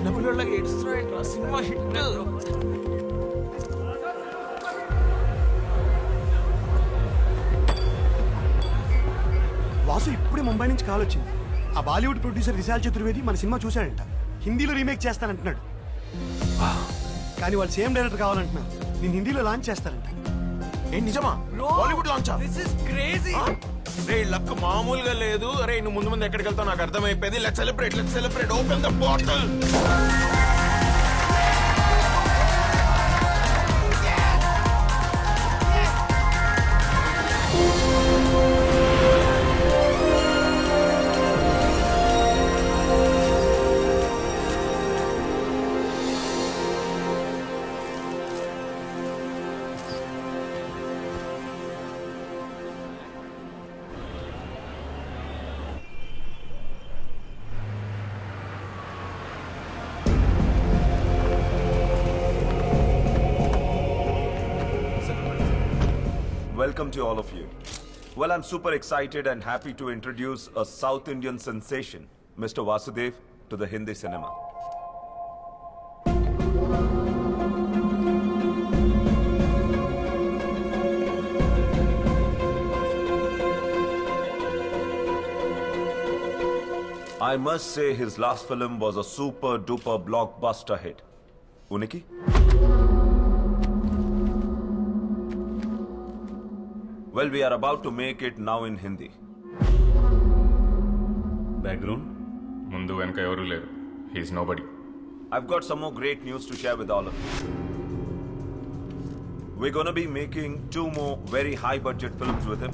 చిన్నపిల్లలకి ఏడుస్తున్నాడు cinema hit. Vasu ఇప్పుడే ముంబై నుంచి కాల్ వచ్చింది. ఆ బాలీవుడ్ ప్రొడ్యూసర్ విశాల్ చతుర్వేది మన సినిమా చూశాడంట. హిందీలో రీమేక్ చేస్తానంటున్నాడు. కానీ వాళ్ళు సేమ్ డైరెక్టర్ కావాలంటున్నారు. నేను హిందీలో లాంచ్ చేస్తారంట. ఏం నిజమా? బాలీవుడ్ లాంచా? This is crazy. రే లక్ మామూలుగా లేదు. అరే నువ్వు ముందు ముందు ఎక్కడికి వెళ్తావు నాకు అర్థమైపోయింది. Let's celebrate open the bottle. Welcome to all of you. Well, I'm super excited and happy to introduce a South Indian sensation, Mr. Vasudev, to the Hindi cinema. I must say his last film was a super duper blockbuster hit. Uniki? Well, we are about to make it now in Hindi. Background? Mundu venka evaru leru. He is nobody. I've got some more great news to share with all of you. We're gonna be making 2 more very high budget films with him.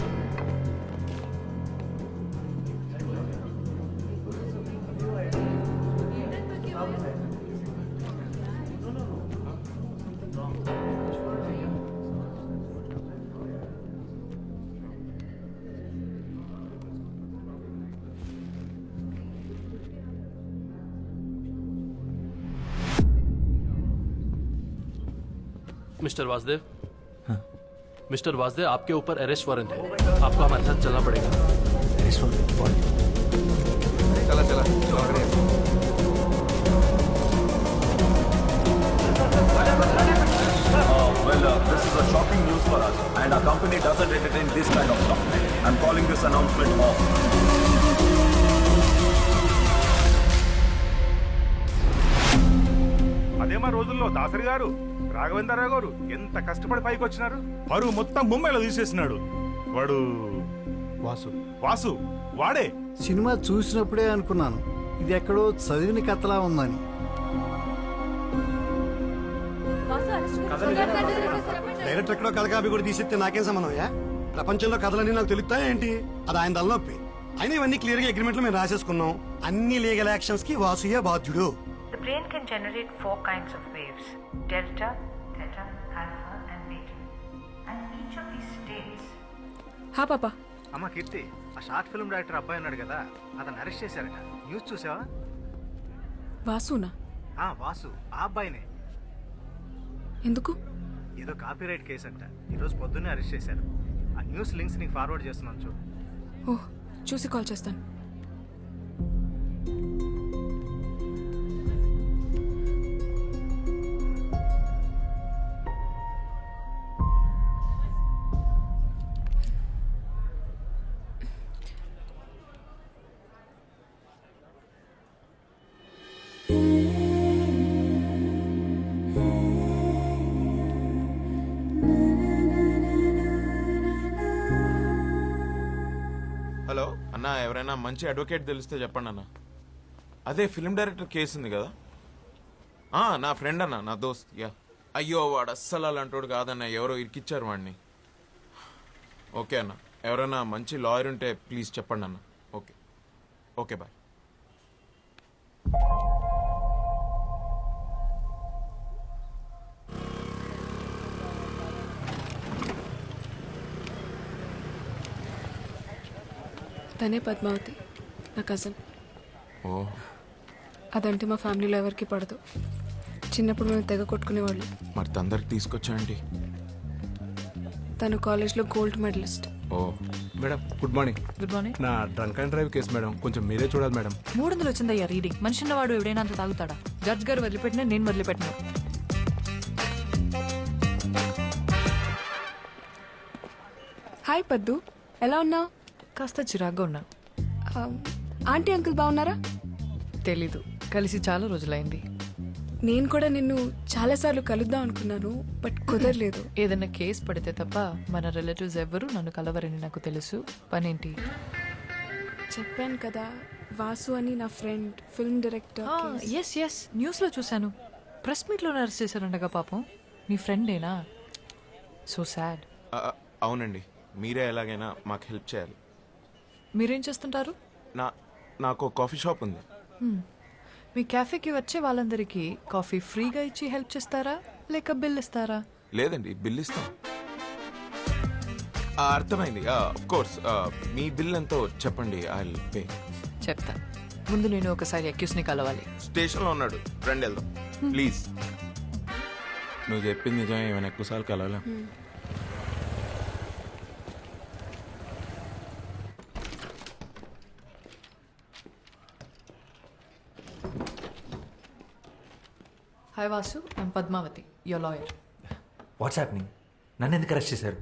Mister Vasudev, mister Vasudev, आपके ऊपर arrest warrant है. आपको हमारे साथ चलना पड़ेगा. चला This is a shocking news for us, and our company doesn't entertain this kind of stuff. I'm calling this announcement off. అదేమా రోజుల్లో దాసరి గారు, రాఘవేంద్రరావు గారు ఎంత కష్టపడి పైకి వచ్చినారు. పరువు మొత్తం ముంబైలో తీసేసినాడు వాడు. వాసు వాడే. సినిమా చూసినప్పుడే అనుకున్నాను ఇది ఎక్కడో చదివిన కథలా ఉందని. డైరెక్టర్ ఎక్కడో కథ కాపీ కూడా తీసేస్తే నాకేం సంబంధం? ప్రపంచంలో కథలన్నీ నాకు తెలుస్తాయా ఏంటి? అది ఆయన తలనొప్పి. అయినా ఇవన్నీ క్లియర్ గా అగ్రిమెంట్ లో మేము రాసేసుకున్నాం. అన్ని లీగల్ యాక్షన్స్ కి వాసుయే బాధ్యుడు. The brain can generate 4 kinds of waves: delta, theta, alpha and beta. And each of these states... హా పాపా. అమ్మ కీర్తి, ఆ షార్ట్ ఫిల్మ్ డైరెక్టర్ అబ్బాయి ఉన్నాడు కదా, అతను అరెస్ట్ చేశారట. న్యూస్ చూసావా? వాసునా? వాసు, ఆ అబ్బాయినే. ఎందుకు? ఏదో కాపీరైట్ కేసు అంట. ఈరోజు పొద్దున్నే అరెస్ట్ చేశారు. ఆ న్యూస్ లింక్స్ నీకు ఫార్వర్డ్ చేస్తున్నాను చూడు. ఓహ్, చూసి కాల్ చేస్తాను. హలో అన్న, ఎవరైనా మంచి అడ్వకేట్ తెలిస్తే చెప్పండి అన్న. అదే ఫిల్మ్ డైరెక్టర్ కేసు ఉంది కదా. నా ఫ్రెండ్ అన్న, నా దోస్త్. యా. అయ్యో వాడు అస్సలు అలాంటోడు కాదన్న, ఎవరో ఇరికిచ్చారు వాడిని. ఓకే అన్న, ఎవరైనా మంచి లాయర్ ఉంటే ప్లీజ్ చెప్పండి అన్న. Okay okay, bye. తనే పద్మావతి, నా కజిన్. ఓ, అదంటే మా ఫ్యామిలీలో ఎవరికి పడదు. చిన్నప్పుడు మేము తెగ కొట్టుకునేవాళ్ళు. మరి తొందరకి తీసుకొచ్చా అండి. తను కాలేజ్లో గోల్డ్ మెడలిస్ట్. ఓ, madam good morning. Good morning. నా drunk and drive case madam, కొంచెం మీరే చూడాలి మేడం. 300 వచ్చిందయ్యా రీడింగ్. మనిషి ఉన్నవాడు ఎవడైనా అంత తాగుతాడా? జడ్జ్ గారు వదిలిపెట్టినా నేను వదిలిపెట్టినా. హాయ్ పద్దు, ఎలా ఉన్నావు? కాస్త చిరాగ్గా ఉన్నా. ఆంటీ అంకుల్ బాగున్నారా? తెలీదు, కలిసి చాలా రోజులైంది. నేను కూడా నిన్ను చాలాసార్లు కలుద్దాం అనుకున్నాను, బట్ కుదరలేదు. ఏదైనా కేసు పడితే తప్ప మన రిలేటివ్స్ ఎవ్వరూ నన్ను కలవరని నాకు తెలుసు. పనేంటి? చెప్పాను కదా, వాసు అని నా friend, film director. Yes yes, న్యూస్లో చూశాను. ప్రెస్ మీట్లో అరెస్ట్ చేశారండగా పాపం. మీ ఫ్రెండేనా? So sad. అవునండి, మీరే ఎలాగైనా మాకు హెల్ప్ చేయాలి. మీరేం చేస్తుంటారు? నాకు కాఫీ షాప్ ఉంది. మీ క్యాఫేకి వచ్చే వాళ్ళందరికీ కాఫీ ఫ్రీగా ఇచ్చి హెల్ప్ చేస్తారా, లేక బిల్ ఇస్తారా? లేదండి, బిల్ ఇస్తాం. అర్థమైంది. ఆఫ్ కోర్స్, మీ బిల్ ఎంతో చెప్పండి, ఐ విల్ పే. చెప్తా. ముందు నేను ఒకసారి అక్యూస్ని కలవాలి. స్టేషన్లో ఉన్నాడు, రండి వెళ్దాం ప్లీజ్. నువ్వు చెప్పింది నిజమే, ఏమైనా ఎక్కువసార్లు కలవాలా? Hi Vasu, I'm Padmavathi, your lawyer. What's happening? నన్ను ఎందుకు అరెస్ట్ చేశారు?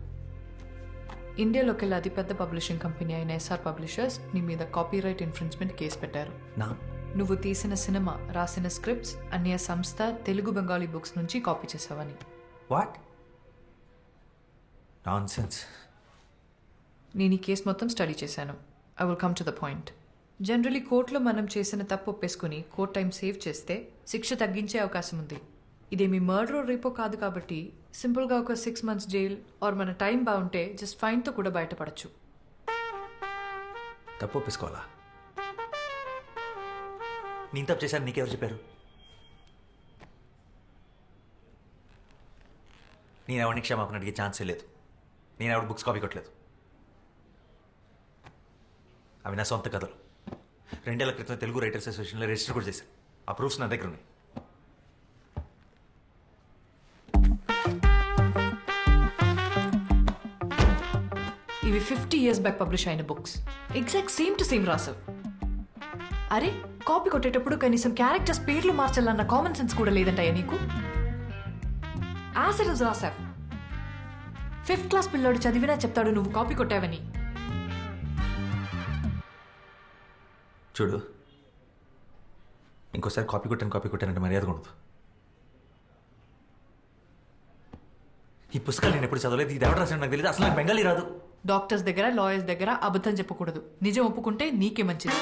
ఇండియాలోకెల్లా అతిపెద్ద పబ్లిషింగ్ కంపెనీ అయిన ఎస్ఆర్ పబ్లిషర్స్ నీ మీద కాపీరైట్ ఇన్ఫ్రిన్స్మెంట్ కేసు పెట్టారు. నువ్వు తీసిన సినిమా, రాసిన స్క్రిప్ట్స్ అన్య సంస్థ తెలుగు బెంగాలీ బుక్స్ నుంచి కాపీ చేసావని. What nonsense. నేను ఈ కేసు మొత్తం స్టడీ చేశాను. I will come to the point. Generally కోర్టులో మనం చేసిన తప్పు ఒప్పేసుకుని కోర్ట్ టైం సేవ్ చేస్తే శిక్ష తగ్గించే అవకాశం ఉంది. ఇదేమి మర్డర్ రేపో కాదు కాబట్టి సింపుల్గా ఒక 6 months జైల్ ఆర్ మన టైం బాగుంటే జస్ట్ ఫైన్తో కూడా బయటపడచ్చు. తప్పు ఒప్పేసుకోవాలా? నేను తప్పు చేశాను, నీకెవరు చెప్పారు? నేను ఎవరిని క్షమాపణ అడిగే ఛాన్సే లేదు. నేను ఎవరి బుక్స్ కాపీ కొట్టలేదు. అవి నా సొంత కథలు. 2 ఏళ్ల క్రితం తెలుగు రైటర్స్ అసోసియేషన్లో రిజిస్టర్ కూడా చేశాను. ఆ ప్రూఫ్స్ నా దగ్గర ఉన్నాయి. ఇవి 50 years బ్యాక్ పబ్లిష్ అయిన books. Exact same to same రాసావు. అరే, కాపీ కొట్టేటప్పుడు కనీసం క్యారెక్టర్స్ పేర్లు మార్చాలన్న కామన్ సెన్స్ కూడా లేదంటాయా నీకు? యాసిడ్ రాసావు. 5th class పిల్లోడు చదివినా చెప్తాడు నువ్వు కాపీ కొట్టావని. చూడు, ఇంకోసారి కాపీ కొట్టానంటే మర్యాద ఉండదు. ఈ పుస్తకాలు నేను ఎప్పుడు చదవలేదు. ఇది ఎవరు రాసాడు నాకు తెలియదు. అసలు నాకు బెంగాలీ రాదు. డాక్టర్స్ దగ్గర, లాయర్స్ దగ్గర అబద్ధం చెప్పకూడదు. నిజం ఒప్పుకుంటే నీకే మంచిది.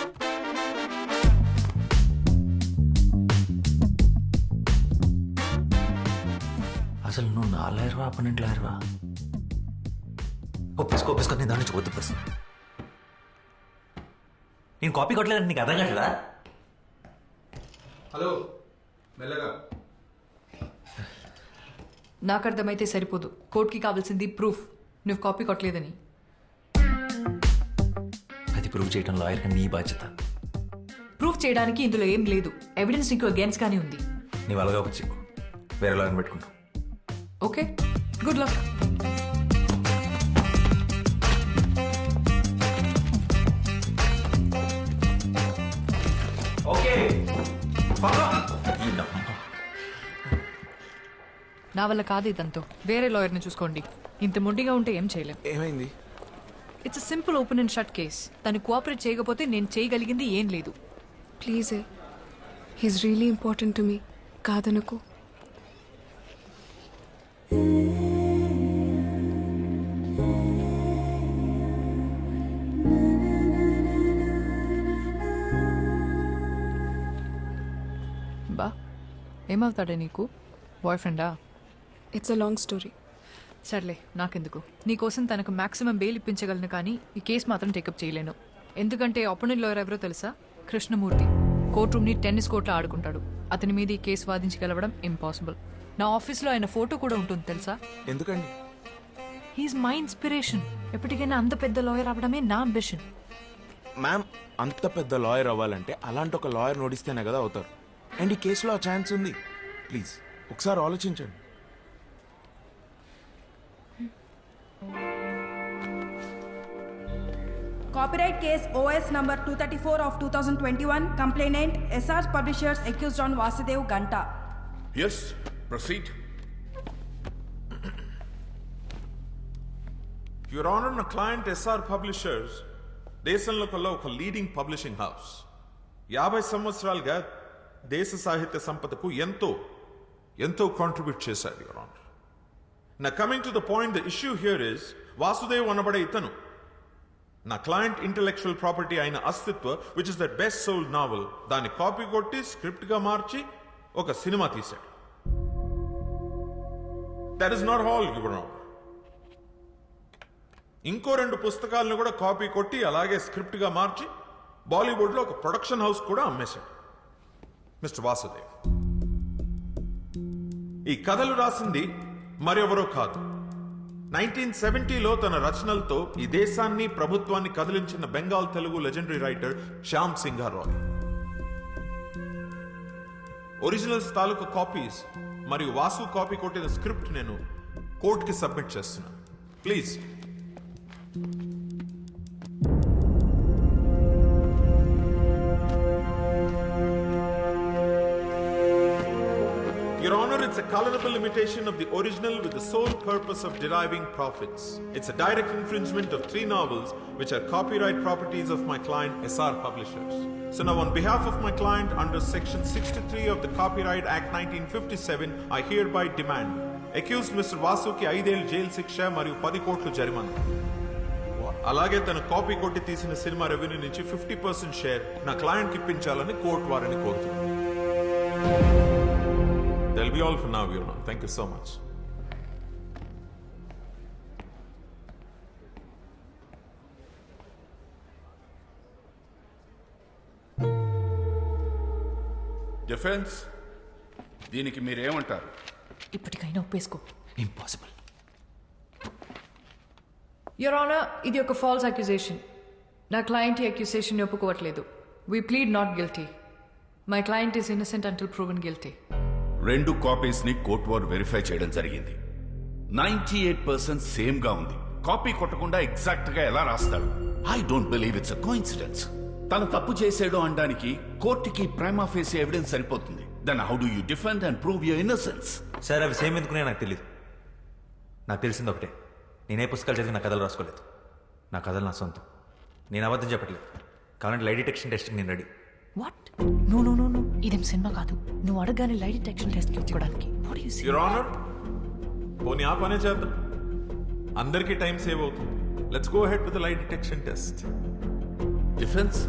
అసలు నువ్వు నా లాయర్వా, అపనెంట్ లాయర్వా? ఒప్పేసుకో, నేను దాని నుంచి వద్దు. నేను కాపీ కొట్టలేదంటే నీకు అర్థం కావట్లేదా? హలో, మెల్లగా. నాకు అర్థమైతే సరిపోదు. కోర్టుకి కావాల్సింది ప్రూఫ్, నువ్వు కాపీ కొట్టలేదని. అది ప్రూవ్ చేయడం లాయర్గా నీ బాధ్యత. ప్రూఫ్ చేయడానికి ఇందులో ఏం లేదు. ఎవిడెన్స్ నీకు అగేన్స్ గానే ఉంది. నీవు అలాగా వచ్చి వేరే లాయర్ని పెట్టుకుంటావు. Okay, good luck. ఓకే, నా వల్ల కాదు ఇదంతా. వేరే లాయర్ని చూసుకోండి. ఇంత మొండిగా ఉంటే ఏం చేయలేం. ఏమైంది? It's a simple open and shut case. తను కోఆపరేట్ చేయకపోతే నేను చేయగలిగింది ఏం లేదు. Please, he's really important to me. కాదనుకో. బా, ఏమవుతాడే నీకు? బాయ్ ఫ్రెండా? It's a long story. సర్లే, నాకెందుకు. నీకోసం తనకు మాక్సిమం బెయిల్ ఇప్పించగలను, కానీ ఈ కేసు మాత్రం టేకప్ చేయలేను. ఎందుకంటే అపోనెంట్ లాయర్ ఎవరో తెలుసా? కృష్ణమూర్తి. కోర్ట్ రూమ్ని టెన్నిస్ కోర్ట్లో ఆడుకుంటాడు. అతని మీద ఈ కేసు వాదించి గెలవడం ఇంపాసిబుల్. నా ఆఫీస్లో ఆయన ఫోటో కూడా ఉంటుంది తెలుసా? ఎందుకండి? He's my inspiration. ఎప్పటికైనా అంత పెద్ద లాయర్ అవ్వడమే నా అంబిషన్. మ్యామ్, అంత పెద్ద లాయర్ అవ్వాలంటే అలాంటి ఒక లాయర్ నోడిస్తేనే కదా అవుతారు. అండ్ ఈ కేసులో ఆ ఛాన్స్ ఉంది. ప్లీజ్ ఒకసారి ఆలోచించండి. Copyright case OS number 234 of 2021. Complainant SR Publishers accused on Vasudev Ganta. Yes, proceed. Your Honor, నా క్లయింట్ ఎస్ఆర్ పబ్లిషర్స్ దేశంలో కల్లా ఒక లీడింగ్ పబ్లిషింగ్ హౌస్. 50 సంవత్సరాలుగా దేశ సాహిత్య సంపదకు ఎంతో కాంట్రిబ్యూట్ చేశారు, యువర్ ఆనర్. నా coming to the point, the issue here is Vasudev అనబడే ఇతను నా క్లయింట్ ఇంటెలెక్చువల్ ప్రాపర్టీ అయిన Astitva, which is the best sold novel, దాన్ని కాపీ కొట్టి స్క్రిప్ట్ గా మార్చి ఒక సినిమా తీశాడు. That is not all, your honour. ఇంకో 2 పుస్తకాలను కూడా కాపీ కొట్టి అలాగే స్క్రిప్ట్ గా మార్చి బాలీవుడ్ లో ఒక ప్రొడక్షన్ హౌస్ కూడా అమ్మేశాడు మిస్టర్ వాసుదేవ్. ఈ కథలు రాసింది మరెవరో కాదు, 1970లో తన రచనలతో ఈ దేశాన్ని ప్రభుత్వాన్ని కదిలించిన Bengal Telugu legendary writer Shyam Singha Roy. Originals తాలూకు కాపీస్ మరియు వాసు కాపీ కొట్టిన స్క్రిప్ట్ నేను కోర్టుకి సబ్మిట్ చేస్తున్నాను. Please. Your Honor, it's a colorable imitation of the original with the sole purpose of deriving profits. It's a direct infringement of 3 novels which are copyright properties of my client SR Publishers. So now on behalf of my client under section 63 of the Copyright Act 1957, I hereby demand accused Mr. Vasuki 5 ఏళ్ల jail శిక్ష మరియు 10 కోట్ల జరిమానా. అలాగే తన copy కొట్టి తీసిన cinema revenue నుంచి 50% షేర్ నా క్లయింట్కి ఇప్పించాలని కోర్టు వారిని కోరుతున్నాను. That'll be all for now, Your Honor. Thank you so much. Defence, దీనికి మీరేమంటారు? ఇప్పటికైనా ఒప్పేసుకో. ఇంపాసిబుల్. యువర్ ఆనర్, ఇది ఒక ఫాల్స్ అక్యుజేషన్. నా క్లయింట్ ఈ అక్యుజేషన్ ఒప్పుకోవట్లేదు. We plead not guilty. My client is innocent until proven guilty. 2 copies ని court వారు వెరిఫై చేయడం జరిగింది. 98% సేమ్ గా ఉంది. కాపీ కొట్టకుండా ఎగ్జాక్ట్ గా ఎలా రాస్తాడు? I don't believe it's a coincidence. తను తప్పు చేసాడు అనడానికి కోర్టుకి ప్రైమా ఫేసి ఎవిడెన్స్ సరిపోతుంది. Then how do you defend and prove your innocence? Sir, అవి సేమ్ ఎందుకునే నాకు తెలియదు. నాకు తెలిసింది ఒకటే, నేనే పుస్తకాలు చదివి నా కథలు రాసుకోలేదు. నా కథలు నా సొంతం. నేను అబద్ధం చెప్పట్లేదు. కావాలంటే లై డిటెక్షన్ టెస్ట్కి నేను ready. What? No no no no, ఇదేం సినిమా కాదు. నువ్వు అడగగానే లై డిటెక్షన్ టెస్ట్కి వచ్చుకోవడానికి. Your Honor, పోనీ ఆ పనే చేద్దాం. అందరికీ టైం సేవ్ అవుతుంది. Let's go ahead with the లై డిటెక్షన్ టెస్ట్. డిఫెన్స్,